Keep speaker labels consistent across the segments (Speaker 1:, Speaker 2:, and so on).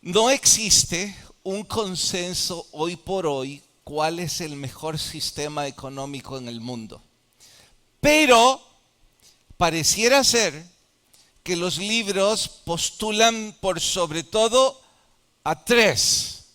Speaker 1: No existe un consenso hoy por hoy cuál es el mejor sistema económico en el mundo. Pero pareciera ser que los libros postulan por sobre todo a tres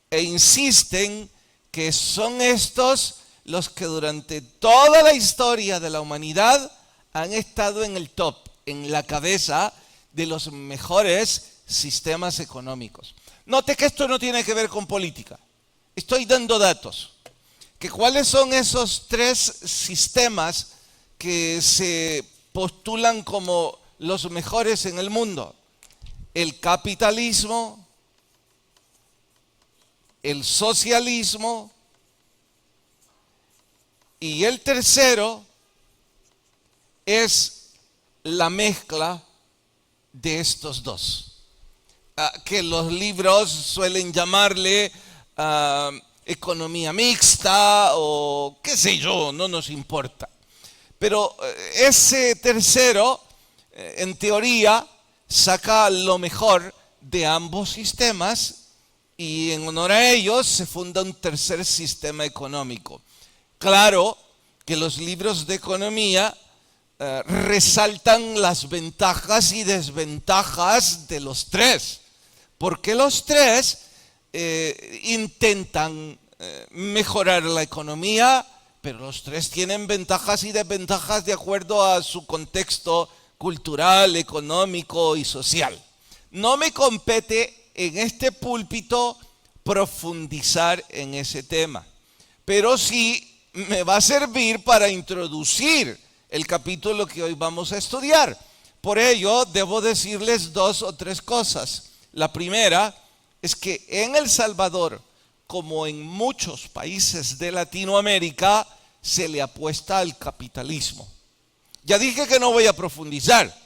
Speaker 1: e insisten que son estos los que durante toda la historia de la humanidad han estado en el top, en la cabeza de los mejores sistemas económicos. Note que esto no tiene que ver con política. Estoy dando datos. ¿Cuáles son esos tres sistemas que se postulan como los mejores en el mundo? El capitalismo, el socialismo y el tercero es la mezcla de estos dos, que los libros suelen llamarle economía mixta o qué sé yo, no nos importa. Pero ese tercero, en teoría, saca lo mejor de ambos sistemas y en honor a ellos se funda un tercer sistema económico. Claro que los libros de economía resaltan las ventajas y desventajas de los tres, porque los tres intentan mejorar la economía, pero los tres tienen ventajas y desventajas de acuerdo a su contexto cultural, económico y social. No me compete en este púlpito profundizar en ese tema, pero sí me va a servir para introducir el capítulo que hoy vamos a estudiar. Por ello, debo decirles dos o tres cosas. La primera es que en El Salvador, como en muchos países de Latinoamérica, se le apuesta al capitalismo. Ya dije que no voy a profundizar,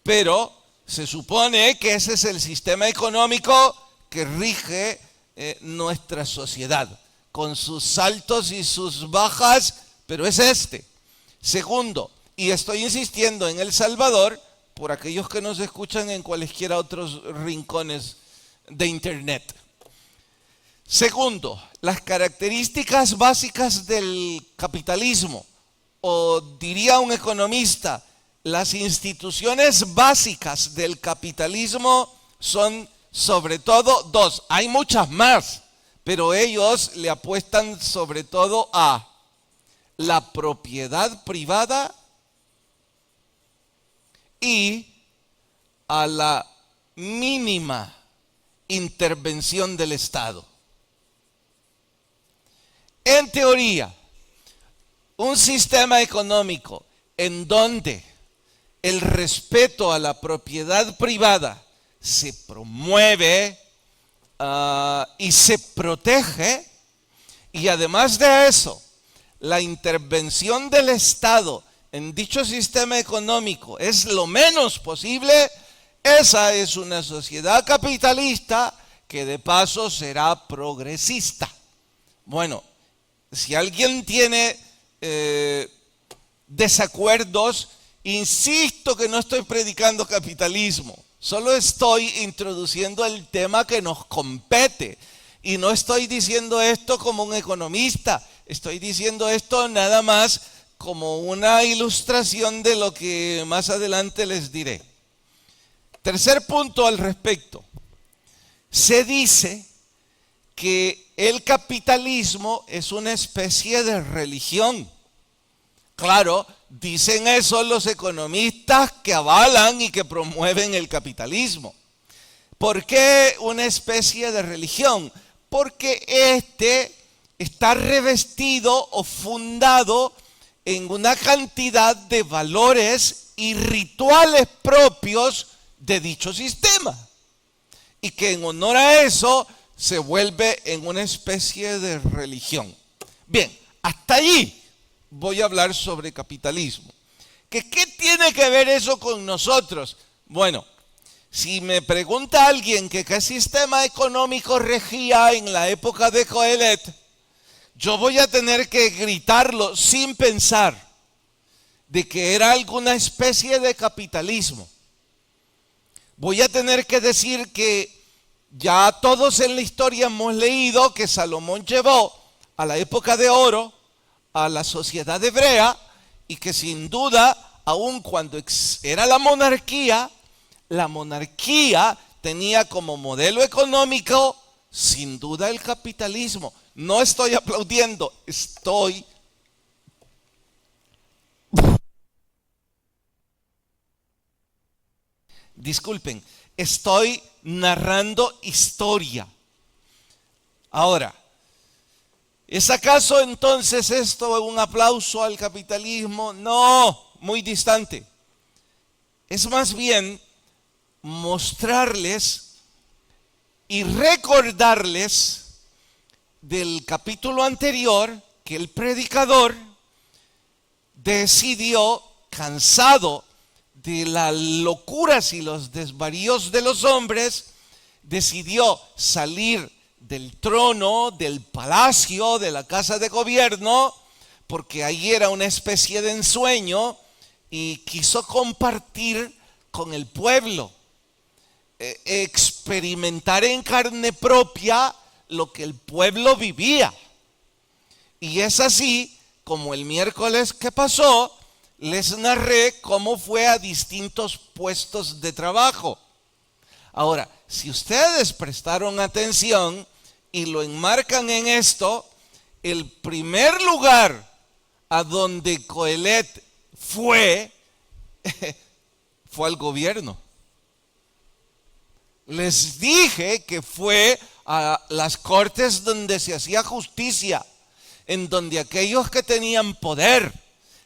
Speaker 1: pero se supone que ese es el sistema económico que rige nuestra sociedad, con sus altos y sus bajas, pero es este. Segundo, y estoy insistiendo en El Salvador, por aquellos que nos escuchan en cualesquiera otros rincones de internet. Segundo, las características básicas del capitalismo, o diría un economista, las instituciones básicas del capitalismo son sobre todo dos. Hay muchas más, pero ellos le apuestan sobre todo a la propiedad privada y a la mínima intervención del Estado. En teoría, un sistema económico en donde el respeto a la propiedad privada se promueve y se protege, y además de eso, la intervención del Estado en dicho sistema económico es lo menos posible, esa es una sociedad capitalista que de paso será progresista. Bueno, si alguien tiene desacuerdos, insisto que no estoy predicando capitalismo, solo estoy introduciendo el tema que nos compete. Y no estoy diciendo esto como un economista, estoy diciendo esto nada más como una ilustración de lo que más adelante les diré. Tercer punto al respecto. Se dice que el capitalismo es una especie de religión. Claro, dicen eso los economistas que avalan y que promueven el capitalismo. ¿Por qué una especie de religión? Porque este está revestido o fundado en una cantidad de valores y rituales propios de dicho sistema, y que en honor a eso se vuelve en una especie de religión. Bien, hasta allí voy a hablar sobre capitalismo. ¿Qué tiene que ver eso con nosotros? Bueno, si me pregunta alguien que qué sistema económico regía en la época de Coelet, yo voy a tener que gritarlo sin pensar de que era alguna especie de capitalismo. Voy a tener que decir que Ya todos en la historia hemos leído que Salomón llevó a la época de oro a la sociedad hebrea y que sin duda, aun cuando era la monarquía tenía como modelo económico sin duda el capitalismo. No estoy aplaudiendo, estoy narrando historia. Ahora, ¿es acaso entonces esto un aplauso al capitalismo? No, muy distante. Es más bien mostrarles y recordarles del capítulo anterior que el predicador decidió, cansado de las locuras y los desvaríos de los hombres, decidió salir del trono, del palacio, de la casa de gobierno, porque ahí era una especie de ensueño, y quiso compartir con el pueblo, experimentar en carne propia lo que el pueblo vivía. Y es así como el miércoles que pasó les narré cómo fue a distintos puestos de trabajo. Ahora, si ustedes prestaron atención y lo enmarcan en esto, el primer lugar a donde Coelet fue al gobierno. Les dije que fue a las cortes donde se hacía justicia, en donde aquellos que tenían poder,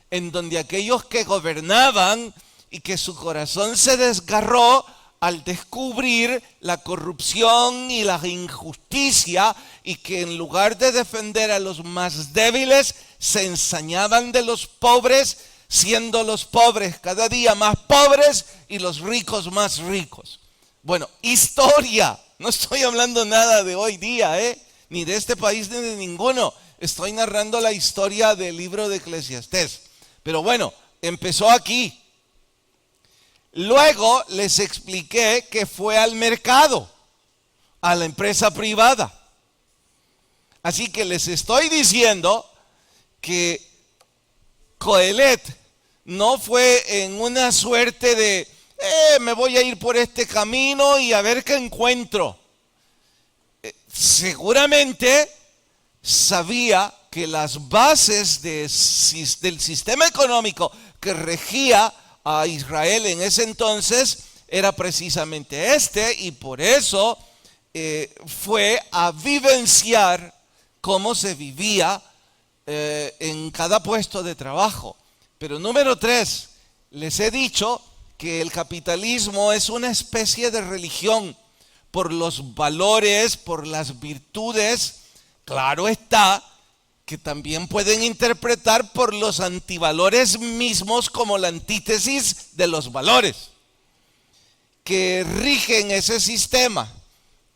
Speaker 1: en donde aquellos que gobernaban y que su corazón se desgarró al descubrir la corrupción y la injusticia, y que en lugar de defender a los más débiles, se ensañaban de los pobres, siendo los pobres cada día más pobres y los ricos más ricos. Bueno, historia. No estoy hablando nada de hoy día, ni de este país ni de ninguno. Estoy narrando la historia del libro de Eclesiastés. Pero bueno, empezó aquí. Luego les expliqué que fue al mercado, a la empresa privada. Así que les estoy diciendo que Coelet no fue en una suerte de me voy a ir por este camino y a ver qué encuentro. Seguramente sabía que las bases del sistema económico que regía a Israel en ese entonces era precisamente este, y por eso fue a vivenciar cómo se vivía en cada puesto de trabajo. Pero número 3, les he dicho que el capitalismo es una especie de religión por los valores, por las virtudes. Claro está que también pueden interpretar por los antivalores mismos como la antítesis de los valores que rigen ese sistema.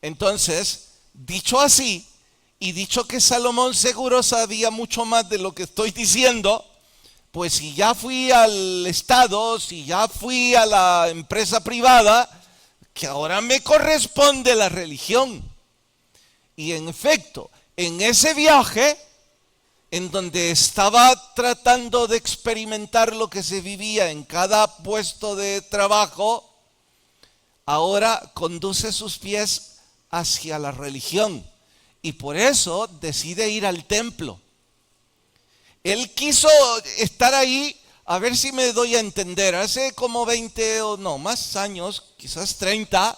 Speaker 1: Entonces, dicho así, y dicho que Salomón seguro sabía mucho más de lo que estoy diciendo, pues si ya fui al Estado, si ya fui a la empresa privada, que ahora me corresponde la religión. Y en efecto, en ese viaje, en donde estaba tratando de experimentar lo que se vivía en cada puesto de trabajo, ahora conduce sus pies hacia la religión, y por eso decide ir al templo. Él quiso estar ahí, a ver si me doy a entender. Hace como 20 o no, más años, quizás 30,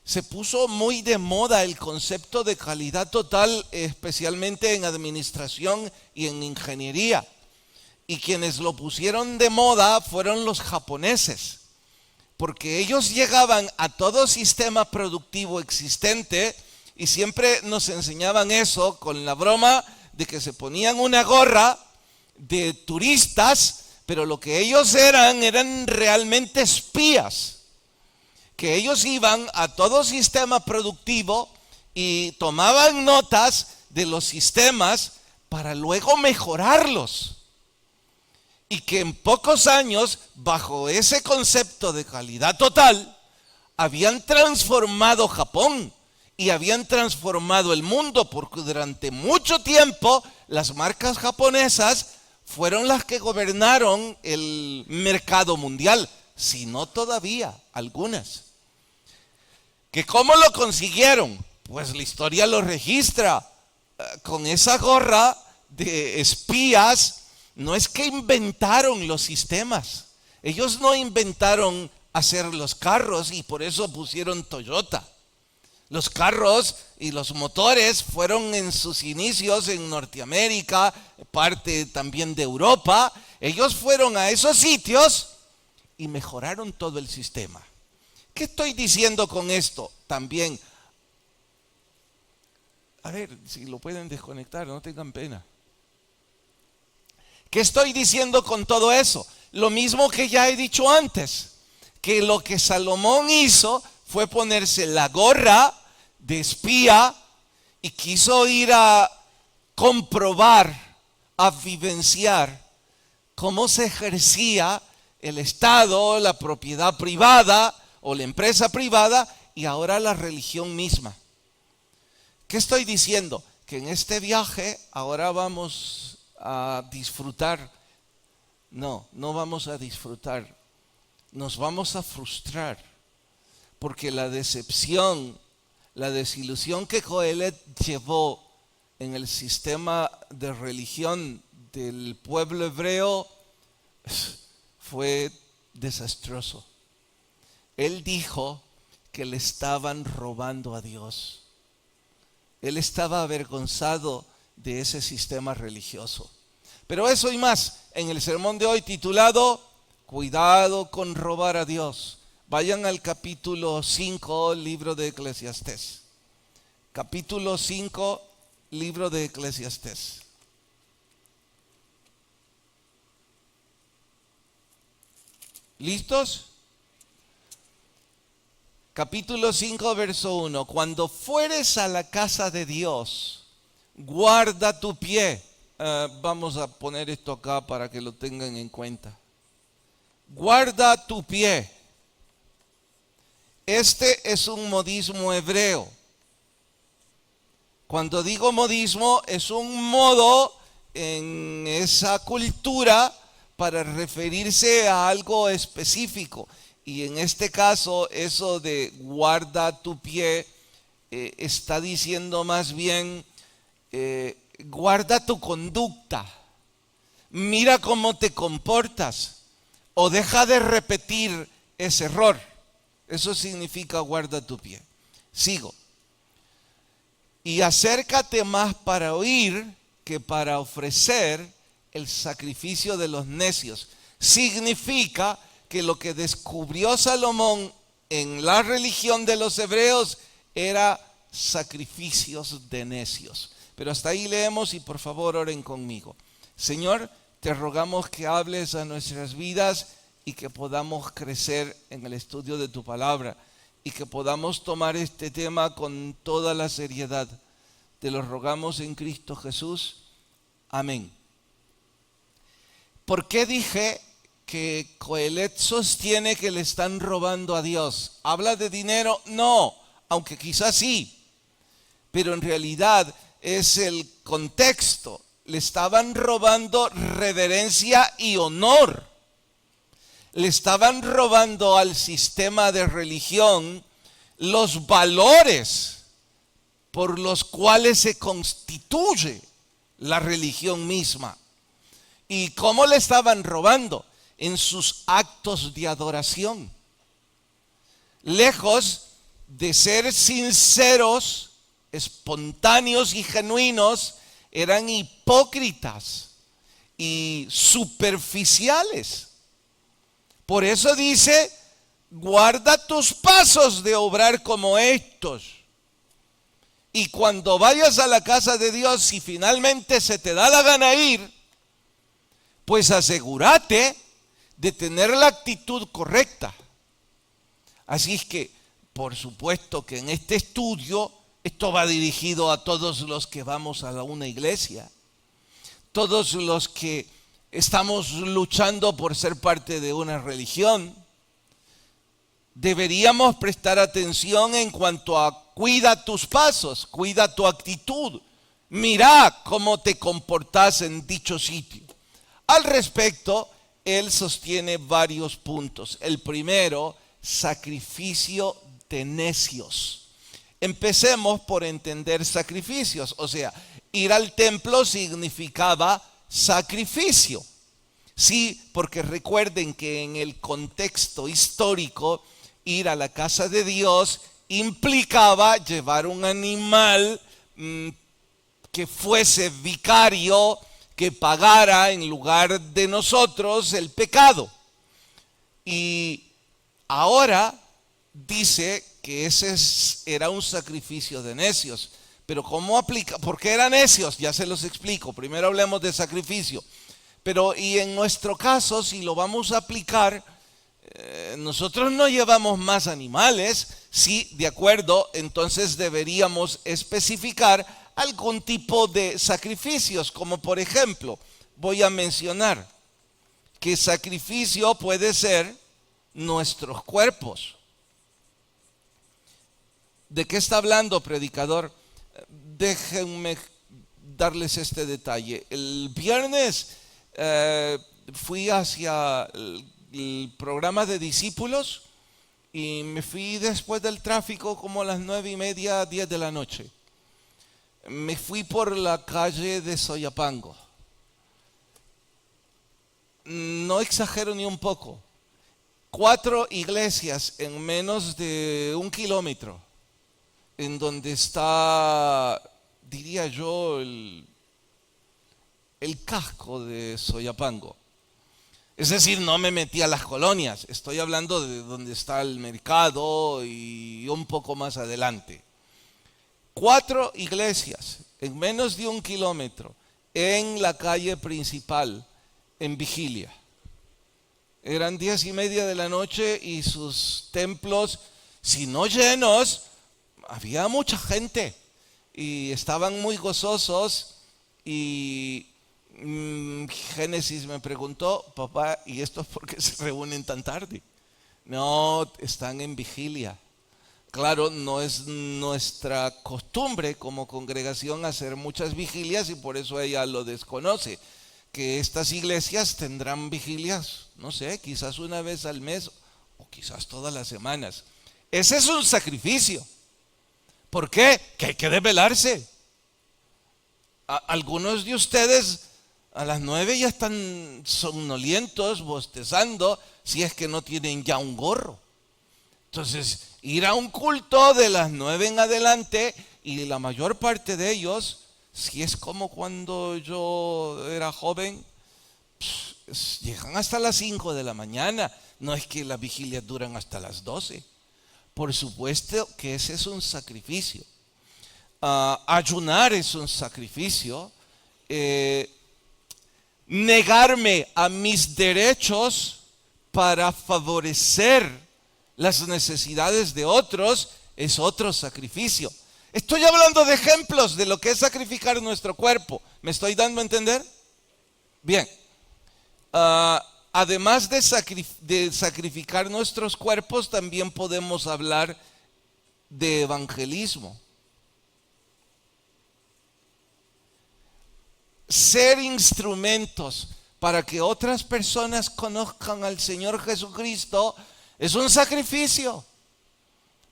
Speaker 1: se puso muy de moda el concepto de calidad total, especialmente en administración y en ingeniería. Y quienes lo pusieron de moda fueron los japoneses, porque ellos llegaban a todo sistema productivo existente y siempre nos enseñaban eso con la broma de que se ponían una gorra de turistas, pero lo que ellos eran realmente espías, que ellos iban a todo sistema productivo y tomaban notas de los sistemas para luego mejorarlos, y que en pocos años, bajo ese concepto de calidad total, habían transformado Japón y habían transformado el mundo, porque durante mucho tiempo las marcas japonesas fueron las que gobernaron el mercado mundial, si no todavía algunas. ¿Que cómo lo consiguieron? Pues la historia lo registra. Con esa gorra de espías, no es que inventaron los sistemas. Ellos no inventaron hacer los carros y por eso pusieron Toyota. Los carros y los motores fueron en sus inicios en Norteamérica, parte también de Europa. Ellos fueron a esos sitios y mejoraron todo el sistema. ¿Qué estoy diciendo con esto? También, a ver, si lo pueden desconectar, no tengan pena. ¿Qué estoy diciendo con todo eso? Lo mismo que ya he dicho antes, que lo que Salomón hizo fue ponerse la gorra de espía y quiso ir a comprobar, a vivenciar cómo se ejercía el Estado, la propiedad privada o la empresa privada y ahora la religión misma. ¿Qué estoy diciendo? Que en este viaje ahora vamos a disfrutar. No vamos a disfrutar. Nos vamos a frustrar. Porque la decepción, la desilusión que Coelet llevó en el sistema de religión del pueblo hebreo fue desastroso. Él dijo que le estaban robando a Dios. Él estaba avergonzado de ese sistema religioso. Pero eso y más en el sermón de hoy titulado Cuidado con robar a Dios. Vayan al capítulo 5, libro de Eclesiastés. Capítulo 5, libro de Eclesiastés. ¿Listos? Capítulo 5, verso 1. Cuando fueres a la casa de Dios, guarda tu pie. Vamos a poner esto acá para que lo tengan en cuenta. Guarda tu pie. Este es un modismo hebreo. Cuando digo modismo, es un modo en esa cultura para referirse a algo específico. Y en este caso, eso de guarda tu pie, está diciendo más bien, guarda tu conducta. Mira cómo te comportas. O deja de repetir ese error. Eso significa guarda tu pie. Sigo. Y acércate más para oír que para ofrecer el sacrificio de los necios. Significa que lo que descubrió Salomón en la religión de los hebreos era sacrificios de necios. Pero hasta ahí leemos y por favor oren conmigo. Señor, te rogamos que hables a nuestras vidas y que podamos crecer en el estudio de tu palabra y que podamos tomar este tema con toda la seriedad. Te lo rogamos en Cristo Jesús. Amén. ¿Por qué dije que Coelet sostiene que le están robando a Dios? ¿Habla de dinero? No, aunque quizás sí, pero en realidad es el contexto. Le estaban robando reverencia y honor. Le estaban robando al sistema de religión los valores por los cuales se constituye la religión misma. ¿Y cómo le estaban robando? En sus actos de adoración. Lejos de ser sinceros, espontáneos y genuinos, eran hipócritas y superficiales. Por eso dice, guarda tus pasos de obrar como estos. Y cuando vayas a la casa de Dios, si finalmente se te da la gana ir, pues asegúrate de tener la actitud correcta. Así es que, por supuesto que en este estudio, esto va dirigido a todos los que vamos a una iglesia, todos los que estamos luchando por ser parte de una religión. Deberíamos prestar atención en cuanto a cuida tus pasos, cuida tu actitud. Mira cómo te comportas en dicho sitio. Al respecto, él sostiene varios puntos. El primero, sacrificio de necios. Empecemos por entender sacrificios. O sea, ir al templo significaba sacrificio. Sí, porque recuerden que en el contexto histórico, ir a la casa de Dios implicaba llevar un animal que fuese vicario, que pagara en lugar de nosotros el pecado. Y ahora dice que ese era un sacrificio de necios. Pero ¿cómo aplica? ¿Por qué eran necios? Ya se los explico. Primero hablemos de sacrificio. Pero y en nuestro caso, si lo vamos a aplicar, nosotros no llevamos más animales. Sí, de acuerdo, entonces deberíamos especificar algún tipo de sacrificios, como por ejemplo, voy a mencionar que sacrificio puede ser nuestros cuerpos. ¿De qué está hablando, predicador? Déjenme darles este detalle. El viernes fui hacia el programa de discípulos y me fui después del tráfico como a las 9:30, 10 de la noche. Me fui por la calle de Soyapango. No exagero ni un poco. 4 iglesias en menos de 1 kilómetro, en donde está, diría yo, el casco de Soyapango. Es decir, no me metí a las colonias, estoy hablando de donde está el mercado y un poco más adelante. 4 iglesias en menos de 1 kilómetro en la calle principal, en vigilia. Eran 10:30 de la noche y sus templos, si no llenos, había mucha gente y estaban muy gozosos. Y Génesis me preguntó, papá, ¿y estos por qué se reúnen tan tarde? No, están en vigilia. Claro, no es nuestra costumbre como congregación hacer muchas vigilias y por eso ella lo desconoce. Que estas iglesias tendrán vigilias, no sé, quizás una vez al mes o quizás todas las semanas. Ese es un sacrificio. ¿Por qué? Que hay que desvelarse. Algunos de ustedes a las 9 ya están somnolientos, bostezando, si es que no tienen ya un gorro. Entonces, ir a un culto de las 9 en adelante, y la mayor parte de ellos, si es como cuando yo era joven, llegan hasta las 5 de la mañana. No es que las vigilias duran hasta las 12. Por supuesto que ese es un sacrificio. Ayunar es un sacrificio. Negarme a mis derechos para favorecer las necesidades de otros es otro sacrificio. Estoy hablando de ejemplos de lo que es sacrificar nuestro cuerpo. ¿Me estoy dando a entender? Bien. Además de sacrificar nuestros cuerpos, también podemos hablar de evangelismo. Ser instrumentos para que otras personas conozcan al Señor Jesucristo es un sacrificio.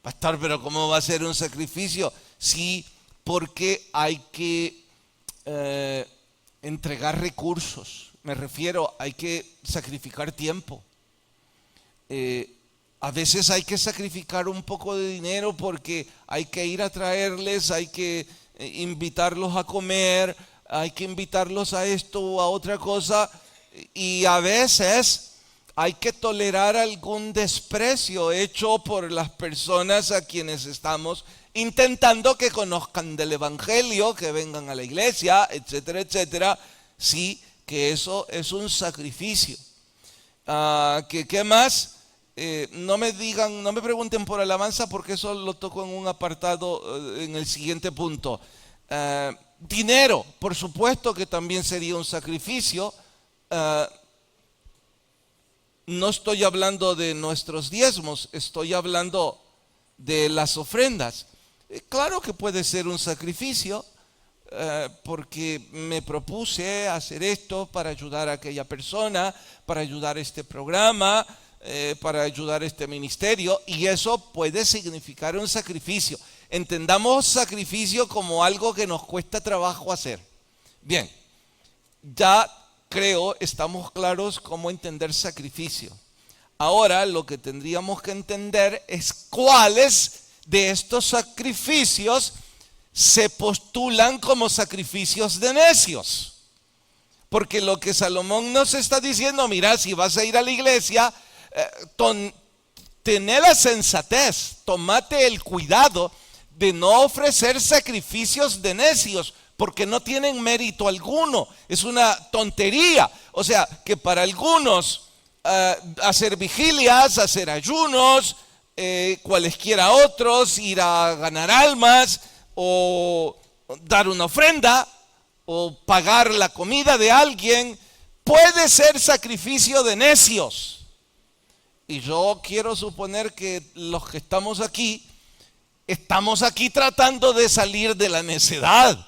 Speaker 1: Pastor, pero ¿cómo va a ser un sacrificio? Sí, porque hay que entregar recursos. Me refiero, hay que sacrificar tiempo. A veces hay que sacrificar un poco de dinero porque hay que ir a traerles, hay que invitarlos a comer, hay que invitarlos a esto o a otra cosa. Y a veces hay que tolerar algún desprecio hecho por las personas a quienes estamos intentando que conozcan del evangelio, que vengan a la iglesia, etcétera, etcétera. Sí, que eso es un sacrificio. ¿Qué más? No me digan, no me pregunten por alabanza porque eso lo toco en un apartado en el siguiente punto. Dinero, por supuesto que también sería un sacrificio. No estoy hablando de nuestros diezmos, estoy hablando de las ofrendas. Claro que puede ser un sacrificio, porque me propuse hacer esto para ayudar a aquella persona, para ayudar a este programa, para ayudar a este ministerio, y eso puede significar un sacrificio. Entendamos sacrificio como algo que nos cuesta trabajo hacer. Bien, ya creo estamos claros cómo entender sacrificio. Ahora lo que tendríamos que entender es cuáles de estos sacrificios se postulan como sacrificios de necios. Porque lo que Salomón nos está diciendo, mira, si vas a ir a la iglesia, tené la sensatez, tomate el cuidado de no ofrecer sacrificios de necios, porque no tienen mérito alguno, es una tontería. O sea, que para algunos hacer vigilias, hacer ayunos, cualesquiera otros, ir a ganar almas, o dar una ofrenda, o pagar la comida de alguien, puede ser sacrificio de necios. Y yo quiero suponer que los que estamos aquí tratando de salir de la necedad,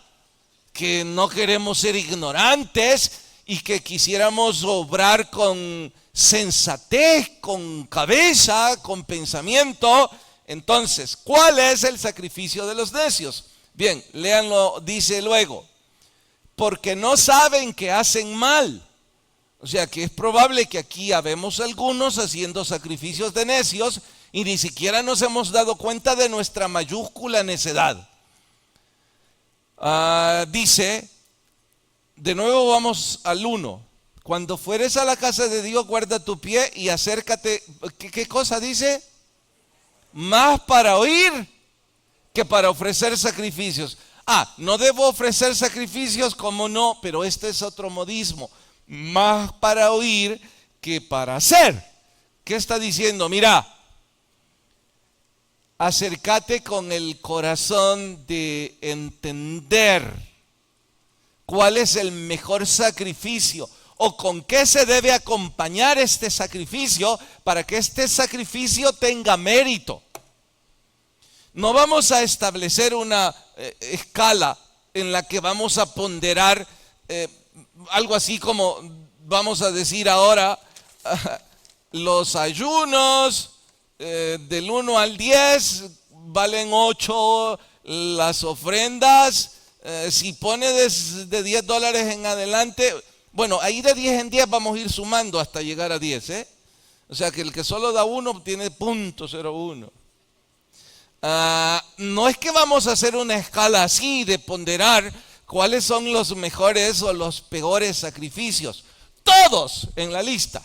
Speaker 1: que no queremos ser ignorantes y que quisiéramos obrar con sensatez, con cabeza, con pensamiento. Entonces, ¿cuál es el sacrificio de los necios? Bien, léanlo, dice luego, porque no saben que hacen mal. O sea que es probable que aquí habemos algunos haciendo sacrificios de necios y ni siquiera nos hemos dado cuenta de nuestra mayúscula necedad. Dice, de nuevo vamos al 1. Cuando fueres a la casa de Dios, guarda tu pie y acércate. ¿Qué cosa dice? Más para oír que para ofrecer sacrificios. No debo ofrecer sacrificios, como no, pero este es otro modismo. Más para oír que para hacer. ¿Qué está diciendo? Mira, acércate con el corazón de entender cuál es el mejor sacrificio o con qué se debe acompañar este sacrificio para que este sacrificio tenga mérito. No vamos a establecer una escala en la que vamos a ponderar algo así como, vamos a decir ahora, los ayunos del 1 al 10 valen 8, las ofrendas, si pone de $10 en adelante, bueno, ahí de 10 en 10 vamos a ir sumando hasta llegar a 10, O sea que el que solo da 1 tiene .01. No es que vamos a hacer una escala así de ponderar cuáles son los mejores o los peores sacrificios. Todos en la lista,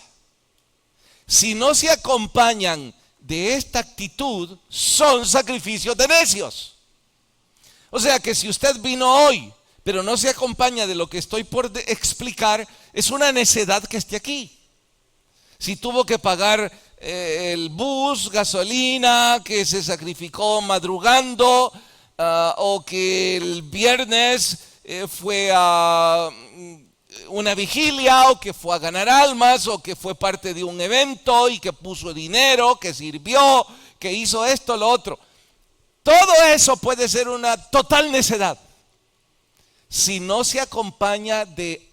Speaker 1: si no se acompañan de esta actitud, son sacrificios de necios. O sea que si usted vino hoy, pero no se acompaña de lo que estoy por explicar, es una necedad que esté aquí. Si tuvo que pagar el bus, gasolina, que se sacrificó madrugando, o que el viernes fue a una vigilia, o que fue a ganar almas, o que fue parte de un evento y que puso dinero, que sirvió, que hizo esto, lo otro. Todo eso puede ser una total necedad si no se acompaña de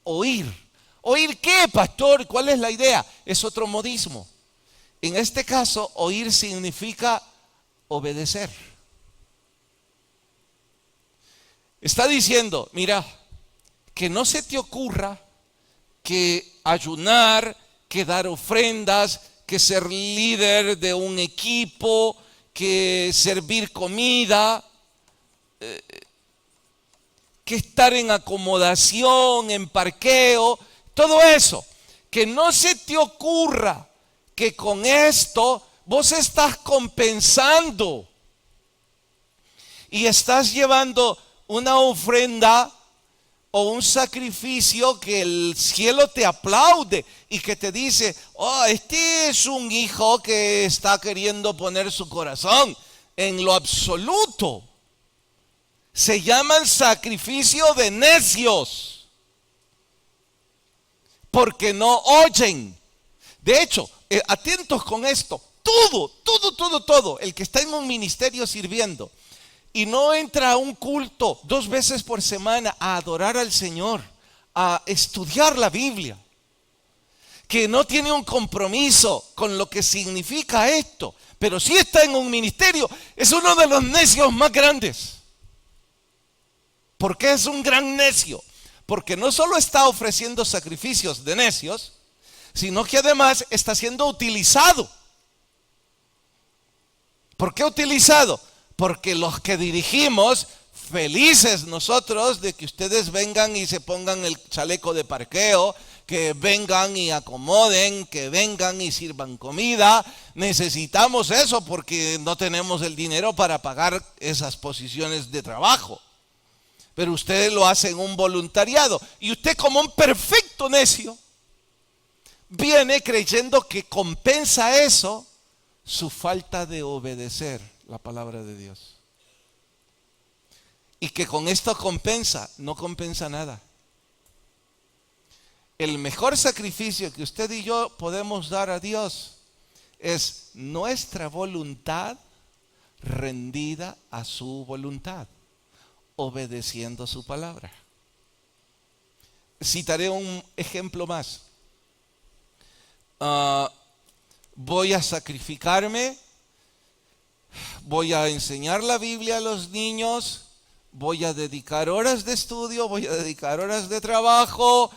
Speaker 1: oír. ¿Oír qué, pastor? ¿Cuál es la idea? Es otro modismo. En este caso, oír significa obedecer. Está diciendo, mira, que no se te ocurra que ayunar, que dar ofrendas, que ser líder de un equipo, que servir comida, que estar en acomodación, en parqueo, todo eso, que no se te ocurra que con esto vos estás compensando y estás llevando una ofrenda o un sacrificio que el cielo te aplaude y que te dice, este es un hijo que está queriendo poner su corazón. En lo absoluto se llaman sacrificio de necios, porque no oyen. De hecho, atentos con esto, todo el que está en un ministerio sirviendo y no entra a un culto 2 veces por semana a adorar al Señor, a estudiar la Biblia, que no tiene un compromiso con lo que significa esto, pero sí está en un ministerio, es uno de los necios más grandes. ¿Por qué es un gran necio? Porque no solo está ofreciendo sacrificios de necios, sino que además está siendo utilizado. ¿Por qué utilizado? Porque los que dirigimos, felices nosotros de que ustedes vengan y se pongan el chaleco de parqueo, que vengan y acomoden, que vengan y sirvan comida. Necesitamos eso porque no tenemos el dinero para pagar esas posiciones de trabajo. Pero ustedes lo hacen un voluntariado. Y usted, como un perfecto necio, viene creyendo que compensa eso su falta de obedecer la palabra de Dios. Y que con esto compensa, no compensa nada. El mejor sacrificio que usted y yo podemos dar a Dios es nuestra voluntad rendida a su voluntad, obedeciendo su palabra. Citaré un ejemplo más. Voy a sacrificarme, voy a enseñar la Biblia a los niños, voy a dedicar horas de estudio, voy a dedicar horas de trabajo,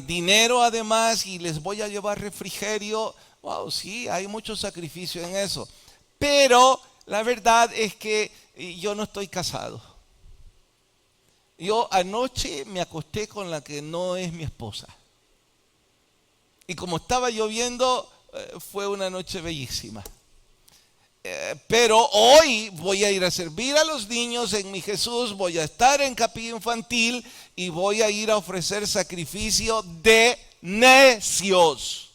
Speaker 1: dinero además, y les voy a llevar refrigerio. Wow, sí, hay mucho sacrificio en eso. Pero la verdad es que yo no estoy casado. Yo anoche me acosté con la que no es mi esposa. Y como estaba lloviendo, fue una noche bellísima. Pero hoy voy a ir a servir a los niños en mi Jesús, voy a estar en capilla infantil y voy a ir a ofrecer sacrificio de necios.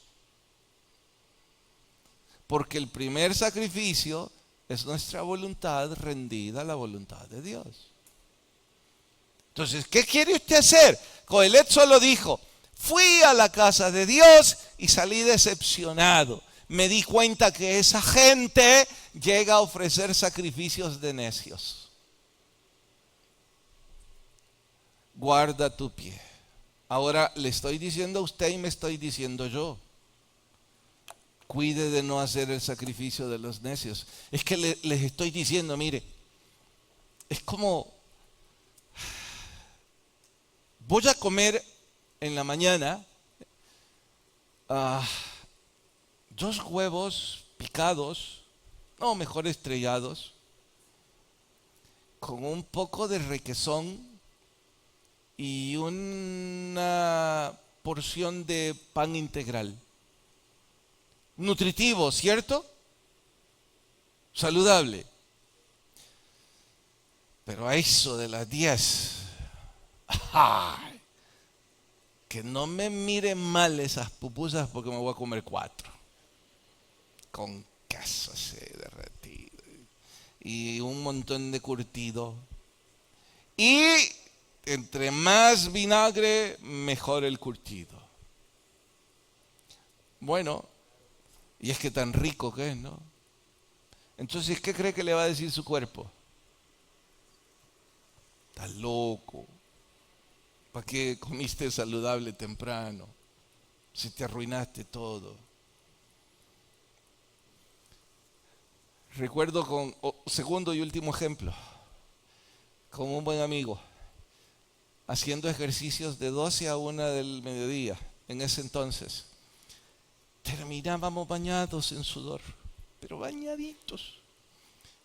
Speaker 1: Porque el primer sacrificio es nuestra voluntad rendida a la voluntad de Dios. Entonces, ¿qué quiere usted hacer? Coelet solo dijo: fui a la casa de Dios y salí decepcionado. Me di cuenta que esa gente llega a ofrecer sacrificios de necios. Guarda tu pie. Ahora le estoy diciendo a usted y me estoy diciendo yo: cuide de no hacer el sacrificio de los necios. Es que les estoy diciendo, mire, es como: voy a comer en la mañana 2 huevos picados, no, mejor estrellados, con un poco de requesón y una porción de pan integral. Nutritivo, ¿cierto? Saludable. Pero a eso de las 10, ¡ay! Que no me miren mal esas pupusas porque me voy a comer 4. Con queso así derretido y un montón de curtido. Y entre más vinagre, mejor el curtido. Bueno, y es que tan rico que es, ¿no? Entonces, ¿qué cree que le va a decir su cuerpo? Estás loco. ¿Para qué comiste saludable temprano? Si te arruinaste todo. Recuerdo segundo y último ejemplo, con un buen amigo, haciendo ejercicios de 12 a 1 del mediodía. En ese entonces terminábamos bañados en sudor, pero bañaditos.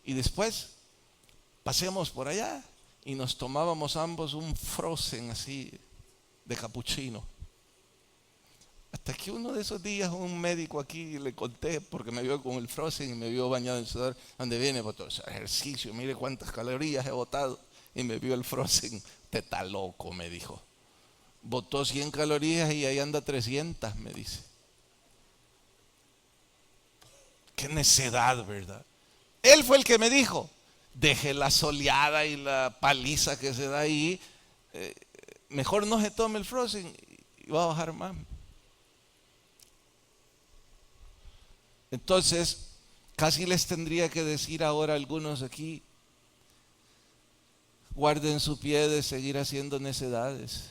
Speaker 1: Y después pasemos por allá y nos tomábamos ambos un frozen así de capuchino. Hasta que uno de esos días un médico aquí le conté, porque me vio con el frozen y me vio bañado en sudor: ¿dónde viene? Botó ese ejercicio, mire cuántas calorías he botado. Y me vio el frozen. Usted está loco, me dijo. Botó 100 calorías y ahí anda 300, me dice. Qué necedad, ¿verdad? Él fue el que me dijo: deje la soleada y la paliza que se da ahí, mejor no se tome el frozen y va a bajar más. Entonces, casi les tendría que decir ahora a algunos aquí: guarden su pie de seguir haciendo necedades.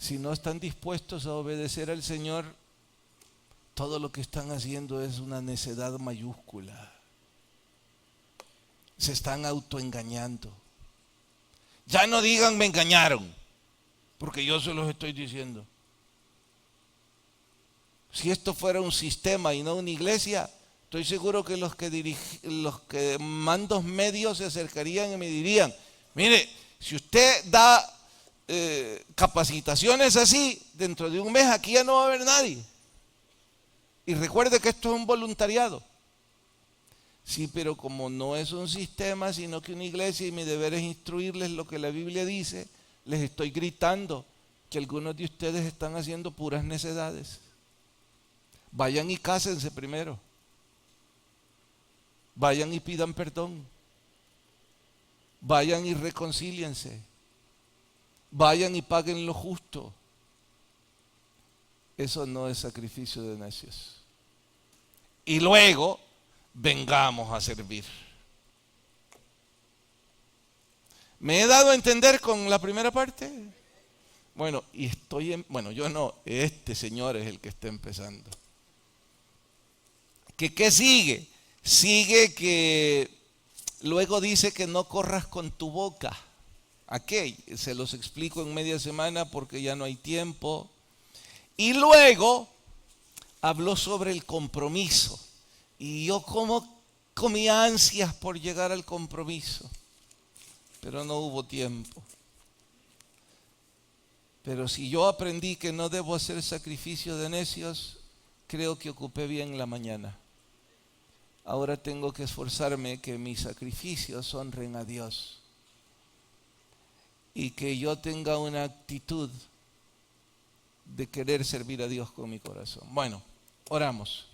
Speaker 1: Si no están dispuestos a obedecer al Señor, todo lo que están haciendo es una necedad mayúscula. Se están autoengañando. Ya no digan me engañaron, porque yo se los estoy diciendo. Si esto fuera un sistema y no una iglesia, estoy seguro que los que mandos medios se acercarían y me dirían, mire, si usted da capacitaciones así, dentro de un mes aquí ya no va a haber nadie. Y recuerde que esto es un voluntariado. Sí, pero como no es un sistema, sino que una iglesia y mi deber es instruirles lo que la Biblia dice, les estoy gritando que algunos de ustedes están haciendo puras necedades. Vayan y cásense primero. Vayan y pidan perdón. Vayan y reconcíliense. Vayan y paguen lo justo. Eso no es sacrificio de necios. Y luego vengamos a servir. ¿Me he dado a entender con la primera parte? Bueno, yo no, este señor es el que está empezando. ¿Qué sigue? Sigue que luego dice que no corras con tu boca. ¿A qué? Se los explico en media semana porque ya no hay tiempo. Y luego habló sobre el compromiso. Y yo como comía ansias por llegar al compromiso, pero no hubo tiempo. Pero si yo aprendí que no debo hacer sacrificio de necios, creo que ocupé bien la mañana. Ahora tengo que esforzarme que mis sacrificios honren a Dios y que yo tenga una actitud de querer servir a Dios con mi corazón. Bueno, oramos.